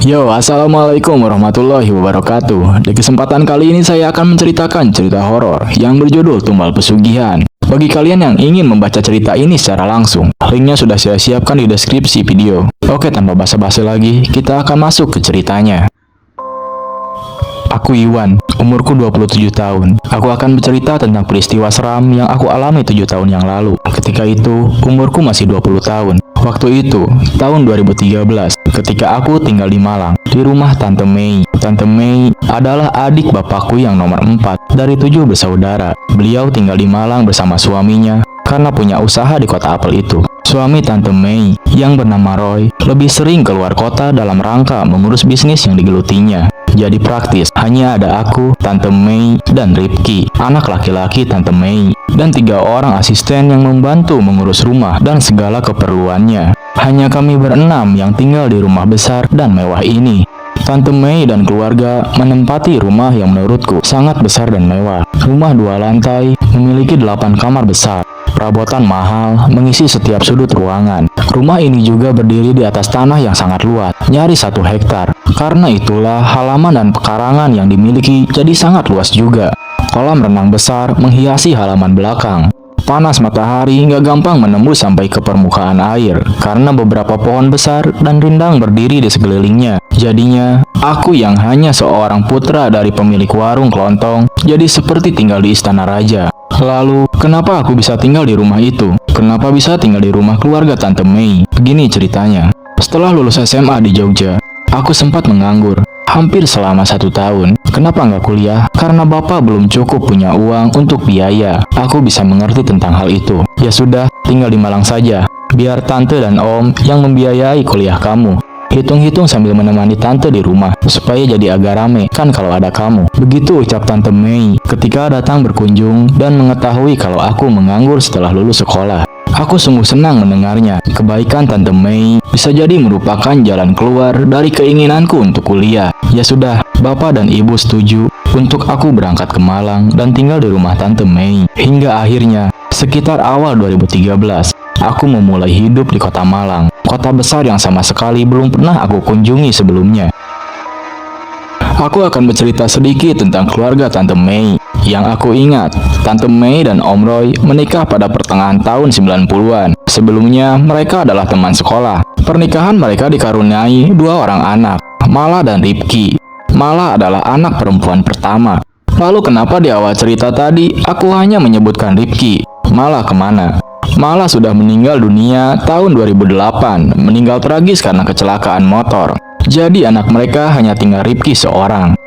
Yo, assalamualaikum warahmatullahi wabarakatuh. Di kesempatan kali ini saya akan menceritakan cerita horor yang berjudul Tumbal Pesugihan. Bagi kalian yang ingin membaca cerita ini secara langsung, linknya sudah saya siapkan di deskripsi video. Oke, tanpa basa-basi lagi, kita akan masuk ke ceritanya. Aku Iwan, umurku 27 tahun. Aku akan bercerita tentang peristiwa seram yang aku alami 7 tahun yang lalu. Ketika itu, umurku masih 20 tahun. Waktu itu, tahun 2013, ketika aku tinggal di Malang, di rumah Tante Mei. Tante Mei adalah adik bapakku yang nomor 4 dari 7 bersaudara. Beliau tinggal di Malang bersama suaminya karena punya usaha di kota apel itu. Suami Tante Mei, yang bernama Roy, lebih sering keluar kota dalam rangka mengurus bisnis yang digelutinya. Jadi praktis, hanya ada aku, Tante Mei, dan Ripki, anak laki-laki Tante Mei, dan 3 orang asisten yang membantu mengurus rumah dan segala keperluannya. Hanya kami berenam yang tinggal di rumah besar dan mewah ini. Tante Mei dan keluarga menempati rumah yang menurutku sangat besar dan mewah. Rumah 2 lantai, memiliki 8 kamar besar. Perabotan mahal mengisi setiap sudut ruangan. Rumah ini juga berdiri di atas tanah yang sangat luas, nyaris 1 hektar. Karena itulah halaman dan pekarangan yang dimiliki jadi sangat luas juga. Kolam renang besar menghiasi halaman belakang. Panas matahari nggak gampang menembus sampai ke permukaan air karena beberapa pohon besar dan rindang berdiri di sekelilingnya. Jadinya, aku yang hanya seorang putra dari pemilik warung kelontong jadi seperti tinggal di istana raja. Lalu, kenapa aku bisa tinggal di rumah itu? Kenapa bisa tinggal di rumah keluarga Tante Mei? Begini ceritanya. Setelah lulus SMA di Jogja, aku sempat menganggur hampir selama 1 tahun. Kenapa nggak kuliah? Karena bapak belum cukup punya uang untuk biaya. Aku bisa mengerti tentang hal itu. Ya sudah, tinggal di Malang saja. Biar tante dan om yang membiayai kuliah kamu. Hitung-hitung sambil menemani tante di rumah, supaya jadi agak rame kan kalau ada kamu. Begitu ucap Tante Mei ketika datang berkunjung dan mengetahui kalau aku menganggur setelah lulus sekolah. Aku sungguh senang mendengarnya. Kebaikan Tante Mei bisa jadi merupakan jalan keluar dari keinginanku untuk kuliah. Ya sudah, bapak dan ibu setuju untuk aku berangkat ke Malang dan tinggal di rumah Tante Mei. Hingga akhirnya, sekitar awal 2013, aku memulai hidup di kota Malang, kota besar yang sama sekali belum pernah aku kunjungi sebelumnya. Aku akan bercerita sedikit tentang keluarga Tante Mei. Yang aku ingat, Tante Mei dan Om Roy menikah pada pertengahan tahun 90-an. Sebelumnya, mereka adalah teman sekolah. Pernikahan mereka dikaruniai 2 orang anak, Mala dan Ripki. Mala adalah anak perempuan pertama. Lalu kenapa di awal cerita tadi, aku hanya menyebutkan Ripki? Mala kemana? Mala sudah meninggal dunia tahun 2008, meninggal tragis karena kecelakaan motor. Jadi anak mereka hanya tinggal Ripki seorang.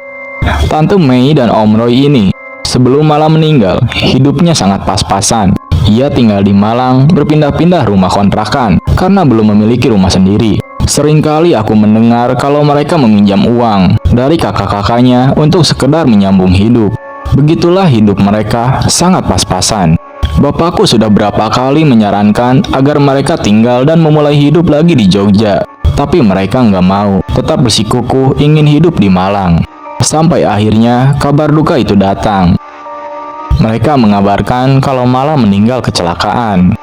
Tante Mei dan Om Roy ini, sebelum Mala meninggal, hidupnya sangat pas-pasan. Ia tinggal di Malang, berpindah-pindah rumah kontrakan, karena belum memiliki rumah sendiri. Seringkali aku mendengar kalau mereka meminjam uang dari kakak-kakaknya untuk sekedar menyambung hidup. Begitulah hidup mereka, sangat pas-pasan. Bapakku sudah berapa kali menyarankan agar mereka tinggal dan memulai hidup lagi di Jogja. Tapi mereka nggak mau, tetap bersikukuh ingin hidup di Malang. Sampai akhirnya kabar duka itu datang. Mereka mengabarkan kalau Mala meninggal kecelakaan.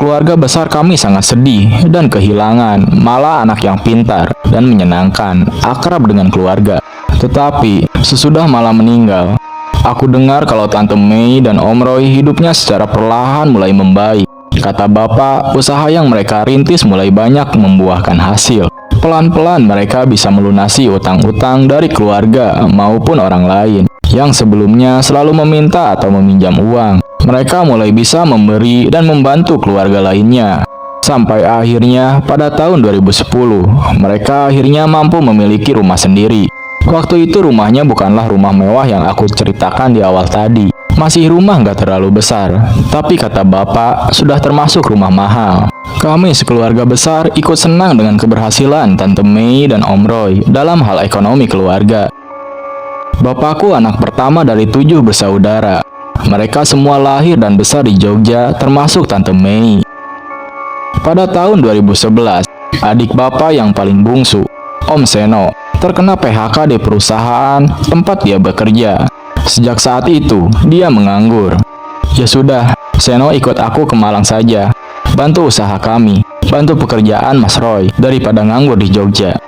Keluarga besar kami sangat sedih dan kehilangan Mala, anak yang pintar dan menyenangkan, akrab dengan keluarga. Tetapi sesudah Mala meninggal, aku dengar kalau Tante Mei dan Om Roy hidupnya secara perlahan mulai membaik. Kata bapak, usaha yang mereka rintis mulai banyak membuahkan hasil. Pelan-pelan mereka bisa melunasi utang-utang dari keluarga maupun orang lain yang sebelumnya selalu meminta atau meminjam uang. Mereka mulai bisa memberi dan membantu keluarga lainnya. Sampai akhirnya pada tahun 2010, mereka akhirnya mampu memiliki rumah sendiri. Waktu itu rumahnya bukanlah rumah mewah yang aku ceritakan di awal tadi. Masih rumah nggak terlalu besar, tapi kata bapak sudah termasuk rumah mahal. Kami sekeluarga besar ikut senang dengan keberhasilan Tante Mei dan Om Roy dalam hal ekonomi keluarga. Bapakku anak pertama dari 7 bersaudara. Mereka semua lahir dan besar di Jogja, termasuk Tante Mei. Pada tahun 2011, adik bapak yang paling bungsu, Om Seno, terkena PHK di perusahaan tempat dia bekerja. Sejak saat itu, dia menganggur. Ya sudah, Seno ikut aku ke Malang saja. Bantu usaha kami, bantu pekerjaan Mas Roy, daripada nganggur di Jogja.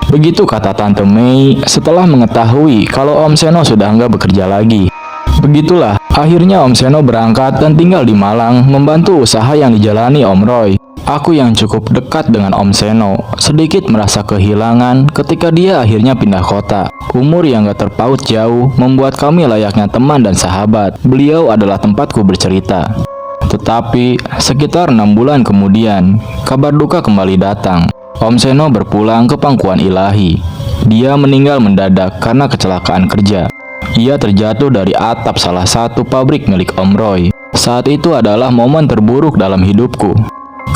Begitu kata Tante Mei setelah mengetahui kalau Om Seno sudah nggak bekerja lagi. Begitulah, akhirnya Om Seno berangkat dan tinggal di Malang membantu usaha yang dijalani Om Roy. Aku yang cukup dekat dengan Om Seno sedikit merasa kehilangan ketika dia akhirnya pindah kota. Umur yang gak terpaut jauh membuat kami layaknya teman dan sahabat. Beliau adalah tempatku bercerita. Tetapi sekitar 6 bulan kemudian, kabar duka kembali datang. Om Seno berpulang ke pangkuan ilahi. Dia meninggal mendadak karena kecelakaan kerja. Ia terjatuh dari atap salah satu pabrik milik Om Roy. Saat itu adalah momen terburuk dalam hidupku.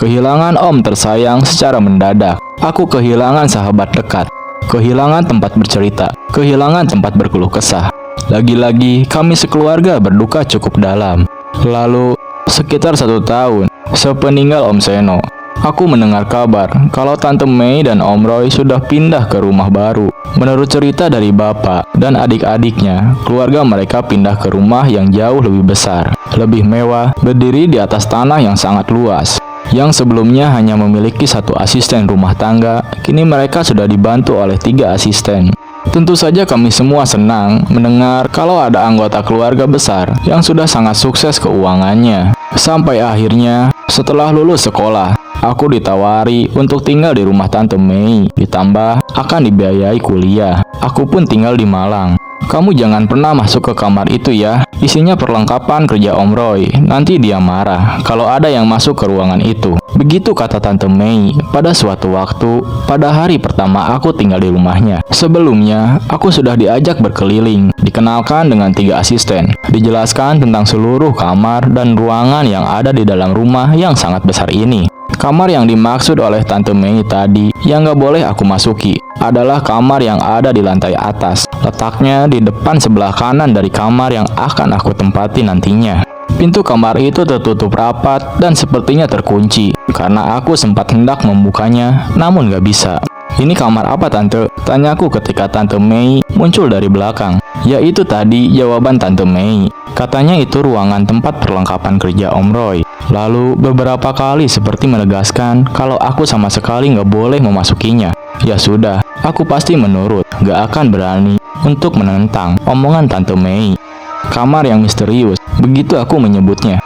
Kehilangan Om tersayang secara mendadak. Aku kehilangan sahabat dekat, kehilangan tempat bercerita, kehilangan tempat berkeluh kesah. Lagi-lagi kami sekeluarga berduka cukup dalam. Lalu, sekitar 1 tahun sepeninggal Om Seno, aku mendengar kabar kalau Tante Mei dan Om Roy sudah pindah ke rumah baru. Menurut cerita dari bapak dan adik-adiknya, keluarga mereka pindah ke rumah yang jauh lebih besar, lebih mewah, berdiri di atas tanah yang sangat luas. Yang sebelumnya hanya memiliki 1 asisten rumah tangga, kini mereka sudah dibantu oleh 3 asisten. Tentu saja kami semua senang mendengar kalau ada anggota keluarga besar yang sudah sangat sukses keuangannya. Sampai akhirnya, setelah lulus sekolah, aku ditawari untuk tinggal di rumah Tante Mei, ditambah akan dibiayai kuliah. Aku pun tinggal di Malang. Kamu jangan pernah masuk ke kamar itu ya, isinya perlengkapan kerja Om Roy. Nanti dia marah kalau ada yang masuk ke ruangan itu. Begitu kata Tante Mei pada suatu waktu pada hari pertama aku tinggal di rumahnya. Sebelumnya, aku sudah diajak berkeliling, dikenalkan dengan 3 asisten, dijelaskan tentang seluruh kamar dan ruangan yang ada di dalam rumah yang sangat besar ini. Kamar yang dimaksud oleh Tante Mei tadi yang gak boleh aku masuki adalah kamar yang ada di lantai atas. Letaknya di depan sebelah kanan dari kamar yang akan aku tempati nantinya. Pintu kamar itu tertutup rapat dan sepertinya terkunci karena aku sempat hendak membukanya namun gak bisa. Ini kamar apa Tante? Tanyaku ketika Tante Mei muncul dari belakang. Yaitu tadi jawaban Tante Mei. Katanya itu ruangan tempat perlengkapan kerja Om Roy. Lalu beberapa kali seperti menegaskan kalau aku sama sekali nggak boleh memasukinya. Ya sudah, aku pasti menurut, nggak akan berani untuk menentang omongan Tante Mei. Kamar yang misterius, begitu aku menyebutnya.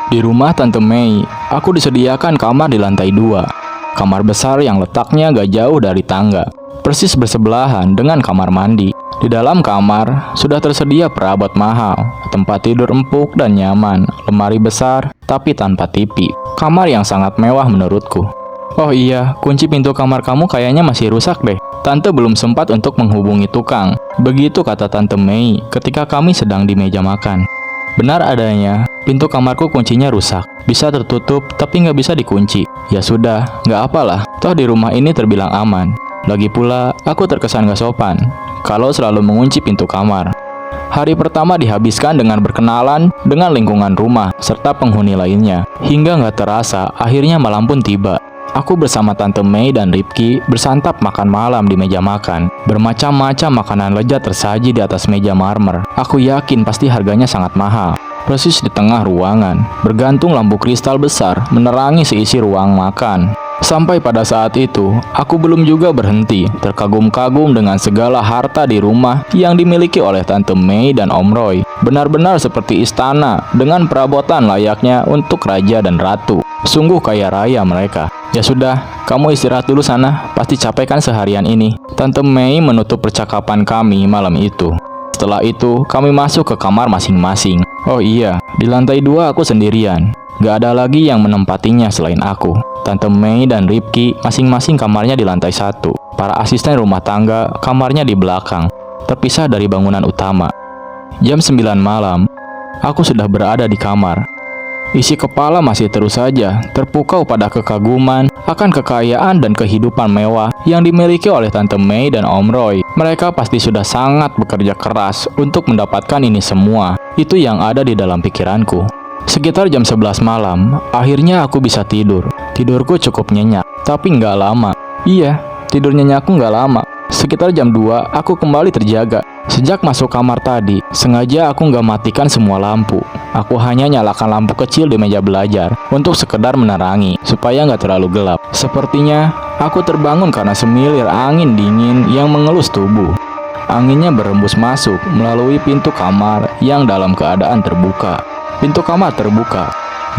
Di rumah Tante Mei, aku disediakan kamar di lantai 2. Kamar besar yang letaknya gak jauh dari tangga, persis bersebelahan dengan kamar mandi. Di dalam kamar sudah tersedia perabot mahal, tempat tidur empuk dan nyaman, lemari besar tapi tanpa TV. Kamar yang sangat mewah menurutku. Oh iya, kunci pintu kamar kamu kayaknya masih rusak deh. Tante belum sempat untuk menghubungi tukang. Begitu kata Tante Mei ketika kami sedang di meja makan. Benar adanya, pintu kamarku kuncinya rusak. Bisa tertutup, tapi nggak bisa dikunci. Ya sudah, nggak apalah. Toh di rumah ini terbilang aman. Lagi pula, aku terkesan gak sopan kalau selalu mengunci pintu kamar. Hari pertama dihabiskan dengan berkenalan dengan lingkungan rumah, serta penghuni lainnya. Hingga nggak terasa, akhirnya malam pun tiba. Aku bersama Tante Mei dan Ripki bersantap makan malam di meja makan. Bermacam-macam makanan lezat tersaji di atas meja marmer. Aku yakin pasti harganya sangat mahal. Persis di tengah ruangan, bergantung lampu kristal besar menerangi seisi ruang makan. Sampai pada saat itu, aku belum juga berhenti, terkagum-kagum dengan segala harta di rumah yang dimiliki oleh Tante Mei dan Om Roy. Benar-benar seperti istana, dengan perabotan layaknya untuk raja dan ratu. Sungguh kaya raya mereka. Ya sudah, kamu istirahat dulu sana, pasti capek kan seharian ini. Tante Mei menutup percakapan kami malam itu. Setelah itu, kami masuk ke kamar masing-masing. Oh iya, di lantai 2 aku sendirian. Gak ada lagi yang menempatinya selain aku. Tante Mei dan Ripki masing-masing kamarnya di lantai 1. Para asisten rumah tangga kamarnya di belakang, terpisah dari bangunan utama. Jam 9 malam, aku sudah berada di kamar. Isi kepala masih terus saja terpukau pada kekaguman akan kekayaan dan kehidupan mewah yang dimiliki oleh Tante Mei dan Om Roy. Mereka pasti sudah sangat bekerja keras untuk mendapatkan ini semua. Itu yang ada di dalam pikiranku. Sekitar jam 11 malam, akhirnya aku bisa tidur. Tidurku cukup nyenyak, tapi nggak lama. Iya, tidur nyenyakku nggak lama. Sekitar jam 2, aku kembali terjaga. Sejak masuk kamar tadi, sengaja aku nggak matikan semua lampu. Aku hanya nyalakan lampu kecil di meja belajar untuk sekedar menerangi, supaya nggak terlalu gelap. Sepertinya, aku terbangun karena semilir angin dingin yang mengelus tubuh. Anginnya berembus masuk melalui pintu kamar yang dalam keadaan terbuka. Pintu kamar terbuka.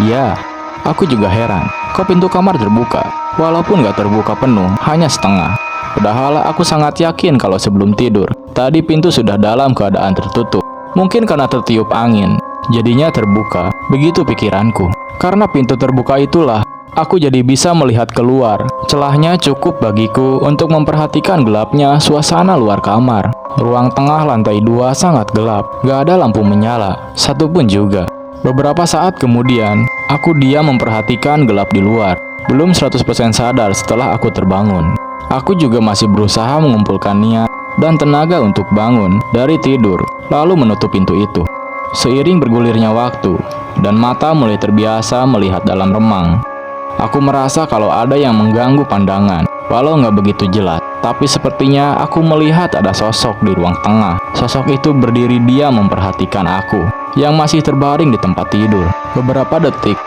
Ya, aku juga heran. Kok pintu kamar terbuka? Walaupun nggak terbuka penuh, hanya setengah. Padahal aku sangat yakin kalau sebelum tidur, tadi pintu sudah dalam keadaan tertutup. Mungkin karena tertiup angin, jadinya terbuka. Begitu pikiranku. Karena pintu terbuka itulah, aku jadi bisa melihat keluar. Celahnya cukup bagiku untuk memperhatikan gelapnya suasana luar kamar. Ruang tengah lantai 2 sangat gelap, gak ada lampu menyala, satupun juga. Beberapa saat kemudian, aku diam memperhatikan gelap di luar. Belum 100% sadar setelah aku terbangun. Aku juga masih berusaha mengumpulkan niat dan tenaga untuk bangun dari tidur, lalu menutup pintu itu. Seiring bergulirnya waktu, dan mata mulai terbiasa melihat dalam remang. Aku merasa kalau ada yang mengganggu pandangan, walau nggak begitu jelas. Tapi sepertinya aku melihat ada sosok di ruang tengah. Sosok itu berdiri diam memperhatikan aku, yang masih terbaring di tempat tidur. Beberapa detik,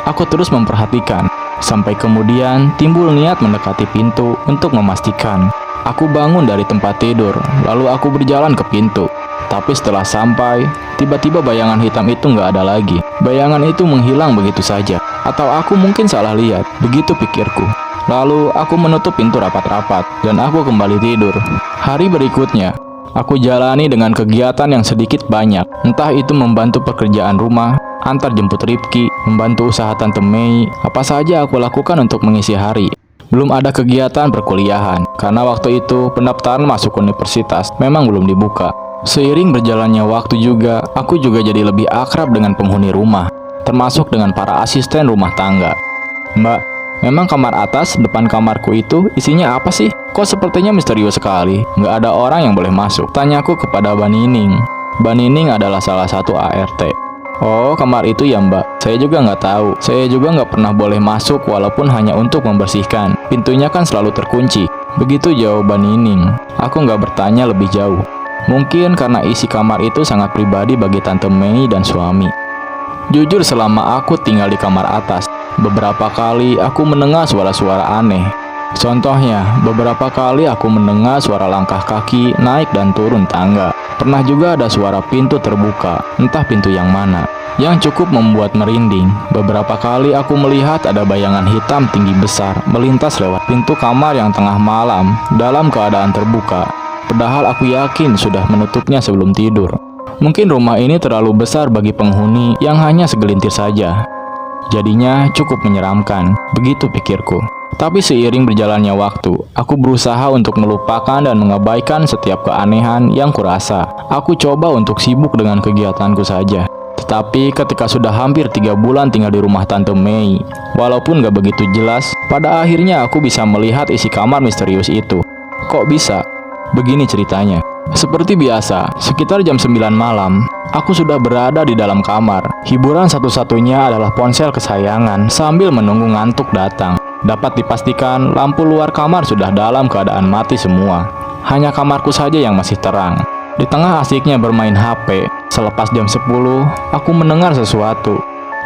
aku terus memperhatikan. Sampai kemudian timbul niat mendekati pintu untuk memastikan. Aku bangun dari tempat tidur, lalu aku berjalan ke pintu. Tapi setelah sampai, tiba-tiba bayangan hitam itu nggak ada lagi. Bayangan itu menghilang begitu saja. Atau aku mungkin salah lihat, begitu pikirku. Lalu aku menutup pintu rapat-rapat, dan aku kembali tidur. Hari berikutnya, aku jalani dengan kegiatan yang sedikit banyak. Entah itu membantu pekerjaan rumah, antar jemput Rifki, membantu usaha Tante Mei, apa saja aku lakukan untuk mengisi hari. Belum ada kegiatan perkuliahan, karena waktu itu pendaftaran masuk universitas memang belum dibuka. Seiring berjalannya waktu juga, aku juga jadi lebih akrab dengan penghuni rumah, termasuk dengan para asisten rumah tangga. Mbak, memang kamar atas depan kamarku itu isinya apa sih? Kok sepertinya misterius sekali, nggak ada orang yang boleh masuk. Tanyaku kepada Mbak Nining. Mbak Nining adalah salah satu ART. Oh, kamar itu ya mbak, saya juga nggak tahu. Saya juga nggak pernah boleh masuk walaupun hanya untuk membersihkan. Pintunya kan selalu terkunci. Begitu jawaban Nining. Aku nggak bertanya lebih jauh. Mungkin karena isi kamar itu sangat pribadi bagi Tante Mei dan suami. Jujur selama aku tinggal di kamar atas, beberapa kali aku mendengar suara-suara aneh. Contohnya, beberapa kali aku mendengar suara langkah kaki naik dan turun tangga. Pernah juga ada suara pintu terbuka, entah pintu yang mana, yang cukup membuat merinding. Beberapa kali aku melihat ada bayangan hitam tinggi besar melintas lewat pintu kamar yang tengah malam dalam keadaan terbuka. Padahal aku yakin sudah menutupnya sebelum tidur. Mungkin rumah ini terlalu besar bagi penghuni yang hanya segelintir saja. Jadinya cukup menyeramkan, begitu pikirku. Tapi seiring berjalannya waktu, aku berusaha untuk melupakan dan mengabaikan setiap keanehan yang kurasa. Aku coba untuk sibuk dengan kegiatanku saja. Tetapi ketika sudah hampir 3 bulan tinggal di rumah Tante Mei, walaupun gak begitu jelas, pada akhirnya aku bisa melihat isi kamar misterius itu. Kok bisa? Begini ceritanya. Seperti biasa, sekitar jam 9 malam, aku sudah berada di dalam kamar. Hiburan satu-satunya adalah ponsel kesayangan sambil menunggu ngantuk datang. Dapat dipastikan lampu luar kamar sudah dalam keadaan mati semua. Hanya kamarku saja yang masih terang. Di tengah asiknya bermain HP, selepas jam 10, aku mendengar sesuatu.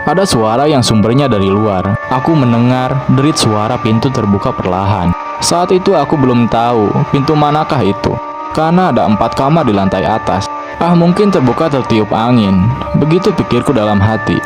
Ada suara yang sumbernya dari luar. Aku mendengar derit suara pintu terbuka perlahan. Saat itu aku belum tahu pintu manakah itu, karena ada 4 kamar di lantai atas. Mungkin terbuka tertiup angin. Begitu pikirku dalam hati.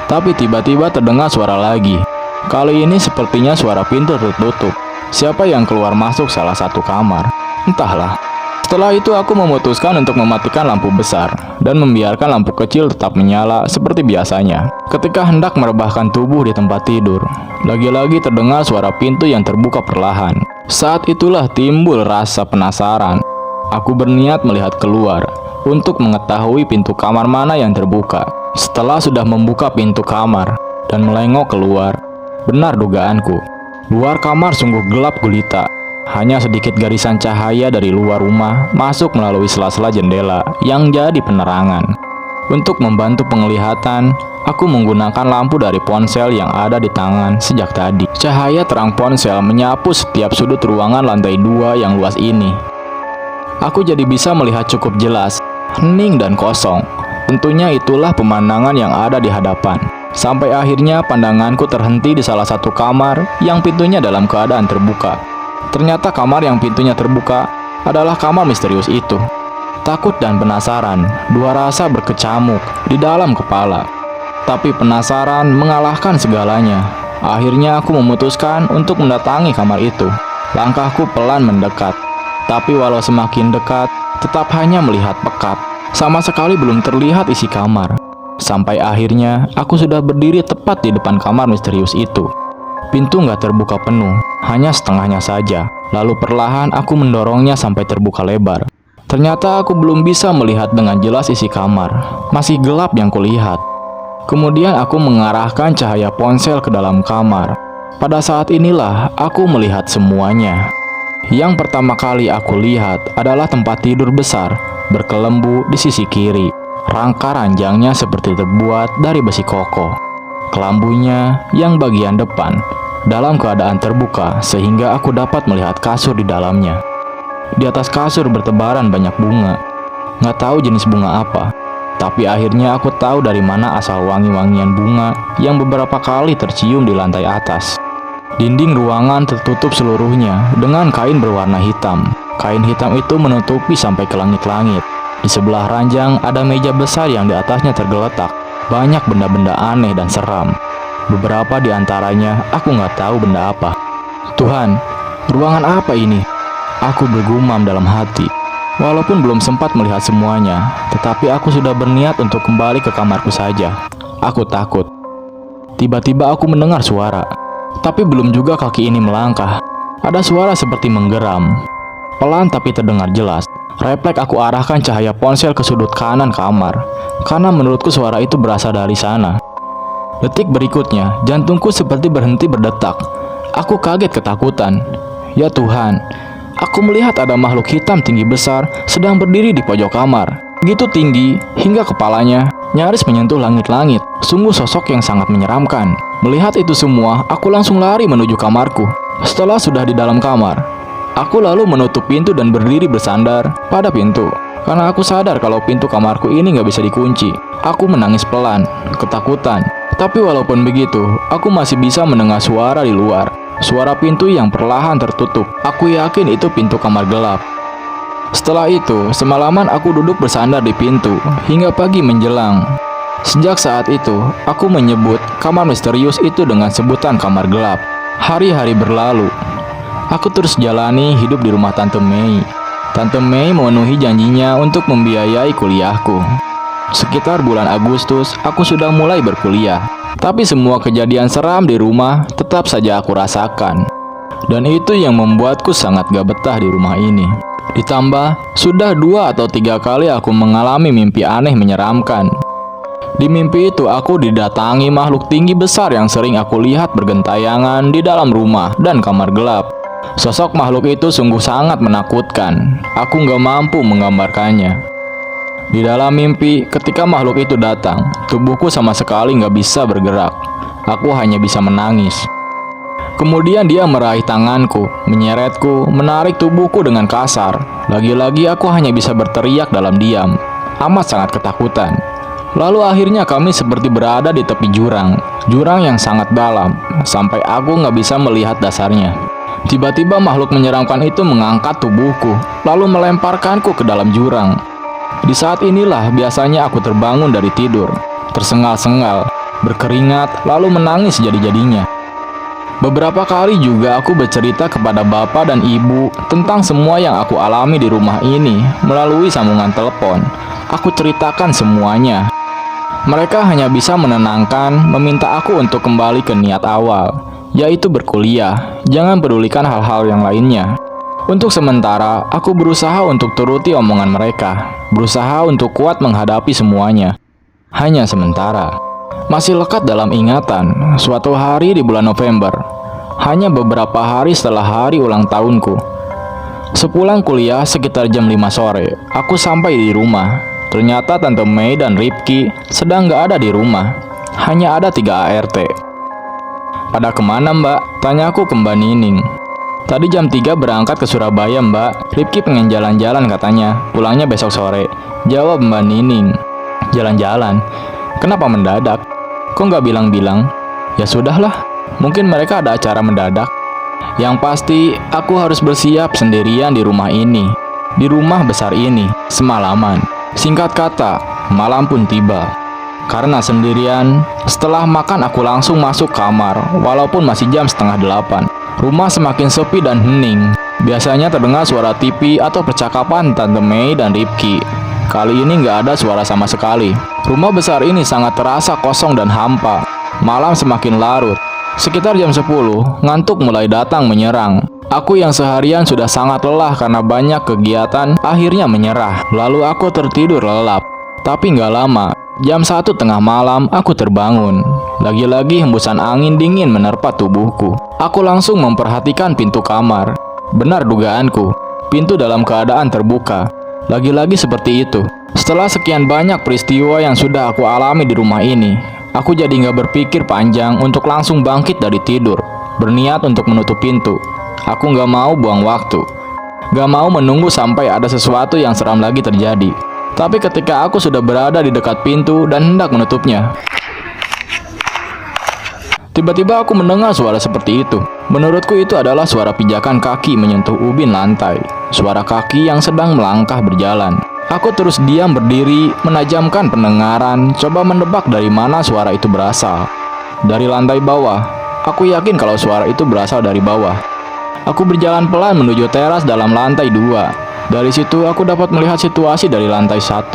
Tapi tiba-tiba terdengar suara lagi. Kali ini sepertinya suara pintu tertutup. Siapa yang keluar masuk salah satu kamar? Entahlah. Setelah itu aku memutuskan untuk mematikan lampu besar dan membiarkan lampu kecil tetap menyala seperti biasanya. Ketika hendak merebahkan tubuh di tempat tidur, lagi-lagi terdengar suara pintu yang terbuka perlahan. Saat itulah timbul rasa penasaran. Aku berniat melihat keluar untuk mengetahui pintu kamar mana yang terbuka. Setelah sudah membuka pintu kamar dan melengok keluar, benar dugaanku. Luar kamar sungguh gelap gulita. Hanya sedikit garisan cahaya dari luar rumah masuk melalui sela-sela jendela yang jadi penerangan. Untuk membantu penglihatan, Aku menggunakan lampu dari ponsel yang ada di tangan sejak tadi. Cahaya terang ponsel menyapu setiap sudut ruangan lantai 2 yang luas ini. Aku jadi bisa melihat cukup jelas, hening dan kosong. Tentunya itulah pemandangan yang ada di hadapan. Sampai akhirnya pandanganku terhenti di salah satu kamar yang pintunya dalam keadaan terbuka. Ternyata kamar yang pintunya terbuka adalah kamar misterius itu. Takut dan penasaran, dua rasa berkecamuk di dalam kepala. Tapi penasaran mengalahkan segalanya. Akhirnya aku memutuskan untuk mendatangi kamar itu. Langkahku pelan mendekat. Tapi walau semakin dekat, tetap hanya melihat pekat. Sama sekali belum terlihat isi kamar. Sampai akhirnya aku sudah berdiri tepat di depan kamar misterius itu. Pintu nggak terbuka penuh, hanya setengahnya saja. Lalu perlahan aku mendorongnya sampai terbuka lebar. Ternyata aku belum bisa melihat dengan jelas isi kamar. Masih gelap yang kulihat. Kemudian aku mengarahkan cahaya ponsel ke dalam kamar. Pada saat inilah aku melihat semuanya. Yang pertama kali aku lihat adalah tempat tidur besar, berkelembu di sisi kiri. Rangka ranjangnya seperti terbuat dari besi kokoh. Kelambunya yang bagian depan dalam keadaan terbuka sehingga aku dapat melihat kasur di dalamnya. Di atas kasur bertebaran banyak bunga. Nggak tahu jenis bunga apa. Tapi akhirnya aku tahu dari mana asal wangi-wangian bunga yang beberapa kali tercium di lantai atas. Dinding ruangan tertutup seluruhnya dengan kain berwarna hitam. Kain hitam itu menutupi sampai ke langit-langit. Di sebelah ranjang ada meja besar yang di atasnya tergeletak. Banyak benda-benda aneh dan seram. Beberapa di antaranya aku nggak tahu benda apa. Tuhan, ruangan apa ini? Aku bergumam dalam hati. Walaupun belum sempat melihat semuanya, tetapi aku sudah berniat untuk kembali ke kamarku saja. Aku takut. Tiba-tiba aku mendengar suara. Tapi belum juga kaki ini melangkah. Ada suara seperti menggeram. Pelan tapi terdengar jelas. Refleks aku arahkan cahaya ponsel ke sudut kanan kamar. Karena menurutku suara itu berasal dari sana. Detik berikutnya, jantungku seperti berhenti berdetak. Aku kaget ketakutan. Ya Tuhan, aku melihat ada makhluk hitam tinggi besar sedang berdiri di pojok kamar. Begitu tinggi hingga kepalanya nyaris menyentuh langit-langit. Sungguh sosok yang sangat menyeramkan. Melihat itu semua, aku langsung lari menuju kamarku. Setelah sudah di dalam kamar, aku lalu menutup pintu dan berdiri bersandar pada pintu. Karena aku sadar kalau pintu kamarku ini nggak bisa dikunci. Aku menangis pelan, ketakutan. Tapi walaupun begitu, aku masih bisa mendengar suara di luar. Suara pintu yang perlahan tertutup. Aku yakin itu pintu kamar gelap. Setelah itu, semalaman aku duduk bersandar di pintu hingga pagi menjelang. Sejak saat itu, aku menyebut kamar misterius itu dengan sebutan kamar gelap. Hari-hari berlalu. Aku terus jalani hidup di rumah Tante Mei. Tante Mei memenuhi janjinya untuk membiayai kuliahku. Sekitar bulan Agustus, aku sudah mulai berkuliah. Tapi semua kejadian seram di rumah tetap saja aku rasakan. Dan itu yang membuatku sangat gak betah di rumah ini. Ditambah, sudah 2 atau 3 kali aku mengalami mimpi aneh menyeramkan. Di mimpi itu aku didatangi makhluk tinggi besar yang sering aku lihat bergentayangan di dalam rumah dan kamar gelap. Sosok makhluk itu sungguh sangat menakutkan. Aku gak mampu menggambarkannya. Di dalam mimpi, ketika makhluk itu datang, tubuhku sama sekali gak bisa bergerak. Aku hanya bisa menangis. Kemudian dia meraih tanganku, menyeretku, menarik tubuhku dengan kasar. Lagi-lagi aku hanya bisa berteriak dalam diam. Amat sangat ketakutan. Lalu akhirnya kami seperti berada di tepi jurang. Jurang yang sangat dalam, sampai aku gak bisa melihat dasarnya. Tiba-tiba makhluk menyeramkan itu mengangkat tubuhku, lalu melemparkanku ke dalam jurang. Di saat inilah biasanya aku terbangun dari tidur, tersengal-sengal, berkeringat, lalu menangis jadi-jadinya. Beberapa kali juga aku bercerita kepada bapak dan ibu tentang semua yang aku alami di rumah ini melalui sambungan telepon. Aku ceritakan semuanya. Mereka hanya bisa menenangkan, meminta aku untuk kembali ke niat awal, yaitu berkuliah. Jangan pedulikan hal-hal yang lainnya. Untuk sementara, aku berusaha untuk turuti omongan mereka, berusaha untuk kuat menghadapi semuanya. Hanya sementara. Masih lekat dalam ingatan, suatu hari di bulan November, hanya beberapa hari setelah hari ulang tahunku. Sepulang kuliah sekitar jam 5 sore, aku sampai di rumah. Ternyata Tante Mei dan Ripki sedang gak ada di rumah. hanya ada 3 ART. Pada kemana mbak? Tanyaku ke Mbak Nining. Tadi jam 3 berangkat ke Surabaya mbak. Rifki pengen jalan-jalan katanya, pulangnya besok sore. Jawab Mbak Nining. Jalan-jalan? Kenapa mendadak? Kok nggak bilang-bilang? Ya sudahlah, mungkin mereka ada acara mendadak. Yang pasti, aku harus bersiap sendirian di rumah ini. Di rumah besar ini, semalaman. Singkat kata, malam pun tiba. Karena sendirian, setelah makan aku langsung masuk kamar, walaupun masih jam setengah 8. Rumah semakin sepi dan hening. Biasanya terdengar suara TV atau percakapan Tante Mei dan Rifki. Kali ini nggak ada suara sama sekali. Rumah besar ini sangat terasa kosong dan hampa. Malam semakin larut. Sekitar jam 10, ngantuk mulai datang menyerang. Aku yang seharian sudah sangat lelah karena banyak kegiatan, akhirnya menyerah. Lalu aku tertidur lelap. Tapi nggak lama, jam 1 tengah malam aku terbangun. Lagi-lagi hembusan angin dingin menerpa tubuhku. Aku langsung memperhatikan pintu kamar. Benar dugaanku, pintu dalam keadaan terbuka. Lagi-lagi seperti itu. Setelah sekian banyak peristiwa yang sudah aku alami di rumah ini, aku jadi nggak berpikir panjang untuk langsung bangkit dari tidur. Berniat untuk menutup pintu. Aku nggak mau buang waktu. Nggak mau menunggu sampai ada sesuatu yang seram lagi terjadi. Tapi ketika aku sudah berada di dekat pintu dan hendak menutupnya, tiba-tiba aku mendengar suara seperti itu. Menurutku itu adalah suara pijakan kaki menyentuh ubin lantai. Suara kaki yang sedang melangkah berjalan. Aku terus diam berdiri, menajamkan pendengaran, coba menebak dari mana suara itu berasal. Dari lantai bawah. Aku yakin kalau suara itu berasal dari bawah. Aku berjalan pelan menuju teras dalam lantai 2. Dari situ aku dapat melihat situasi dari lantai 1.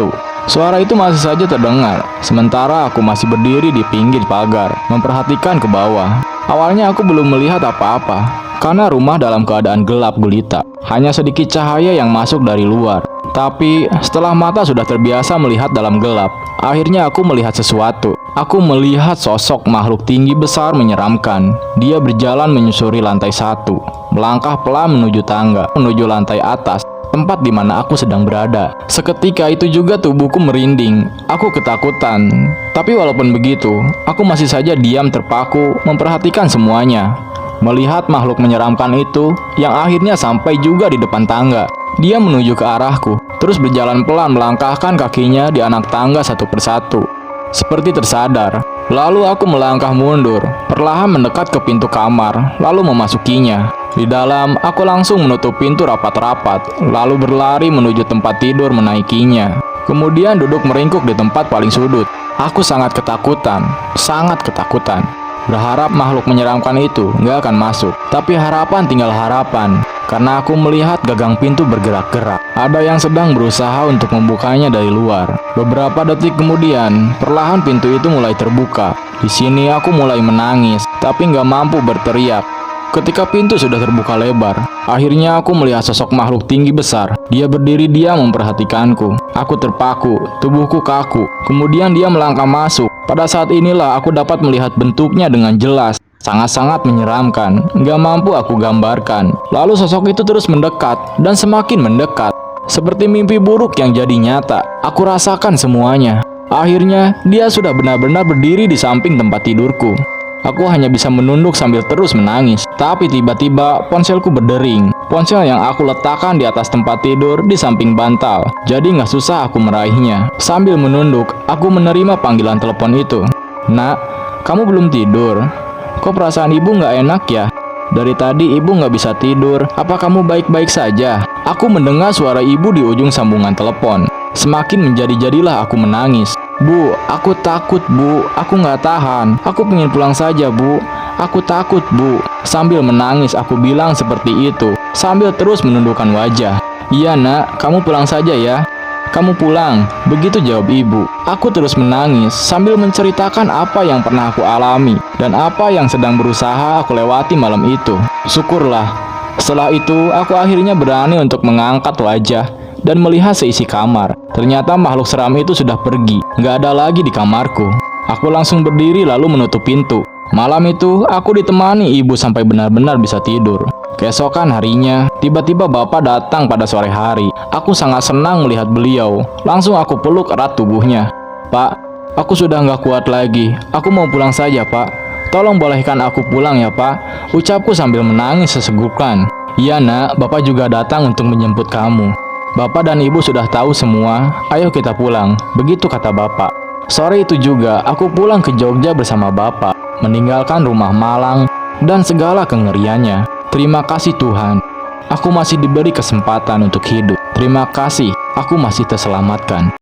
Suara itu masih saja terdengar, sementara aku masih berdiri di pinggir pagar, memperhatikan ke bawah. Awalnya aku belum melihat apa-apa, karena rumah dalam keadaan gelap gulita. Hanya sedikit cahaya yang masuk dari luar. Tapi setelah mata sudah terbiasa melihat dalam gelap, akhirnya aku melihat sesuatu. Aku melihat sosok makhluk tinggi besar menyeramkan. Dia berjalan menyusuri lantai 1, melangkah pelan menuju tangga, menuju lantai atas, tempat di mana aku sedang berada. Seketika itu juga tubuhku merinding. Aku ketakutan. Tapi walaupun begitu, aku masih saja diam terpaku, memperhatikan semuanya. Melihat makhluk menyeramkan itu, yang akhirnya sampai juga di depan tangga. Dia menuju ke arahku, terus berjalan pelan melangkahkan kakinya di anak tangga satu persatu. Seperti tersadar, lalu aku melangkah mundur, perlahan mendekat ke pintu kamar, lalu memasukinya. Di dalam, aku langsung menutup pintu rapat-rapat, lalu berlari menuju tempat tidur menaikinya. Kemudian duduk meringkuk di tempat paling sudut. Aku sangat ketakutan, berharap makhluk menyeramkan itu nggak akan masuk. Tapi harapan tinggal harapan, karena aku melihat gagang pintu bergerak-gerak. Ada yang sedang berusaha untuk membukanya dari luar. Beberapa detik kemudian, perlahan pintu itu mulai terbuka. Di sini aku mulai menangis, tapi nggak mampu berteriak. Ketika pintu sudah terbuka lebar, akhirnya aku melihat sosok makhluk tinggi besar. Dia berdiri diam memperhatikanku. Aku terpaku, tubuhku kaku. Kemudian dia melangkah masuk. Pada saat inilah aku dapat melihat bentuknya dengan jelas. Sangat-sangat menyeramkan, gak mampu aku gambarkan. Lalu sosok itu terus mendekat, dan semakin mendekat. Seperti mimpi buruk yang jadi nyata. Aku rasakan semuanya. Akhirnya, dia sudah benar-benar berdiri di samping tempat tidurku. Aku hanya bisa menunduk sambil terus menangis. Tapi tiba-tiba ponselku berdering. Ponsel yang aku letakkan di atas tempat tidur di samping bantal. Jadi gak susah aku meraihnya. Sambil menunduk, aku menerima panggilan telepon itu. Nak, kamu belum tidur? Kok perasaan ibu gak enak ya? Dari tadi ibu gak bisa tidur. Apa kamu baik-baik saja? Aku mendengar suara ibu di ujung sambungan telepon. Semakin menjadi-jadilah aku menangis. Bu, aku takut bu, aku gak tahan. Aku pengen pulang saja bu, aku takut bu. Sambil menangis aku bilang seperti itu, sambil terus menundukkan wajah. Iya nak, kamu pulang saja ya. Kamu pulang, begitu jawab ibu. Aku terus menangis sambil menceritakan apa yang pernah aku alami dan apa yang sedang berusaha aku lewati malam itu. Syukurlah, setelah itu aku akhirnya berani untuk mengangkat wajah dan melihat seisi kamar. Ternyata makhluk seram itu sudah pergi, gak ada lagi di kamarku. Aku langsung berdiri lalu menutup pintu. Malam itu aku ditemani ibu sampai benar-benar bisa tidur. Keesokan harinya, tiba-tiba bapak datang pada sore hari. Aku sangat senang melihat beliau. Langsung aku peluk erat tubuhnya. Pak, Aku sudah nggak kuat lagi. Aku mau pulang saja, Pak. Tolong bolehkan aku pulang ya, Pak. Ucapku sambil menangis sesenggukan. Iya, Nak. Bapak juga datang untuk menjemput kamu. Bapak dan Ibu sudah tahu semua. Ayo kita pulang. Begitu kata Bapak. Sore itu juga, aku pulang ke Jogja bersama Bapak, meninggalkan rumah malang dan segala kengeriannya. Terima kasih Tuhan. Aku masih diberi kesempatan untuk hidup. Terima kasih, aku masih terselamatkan.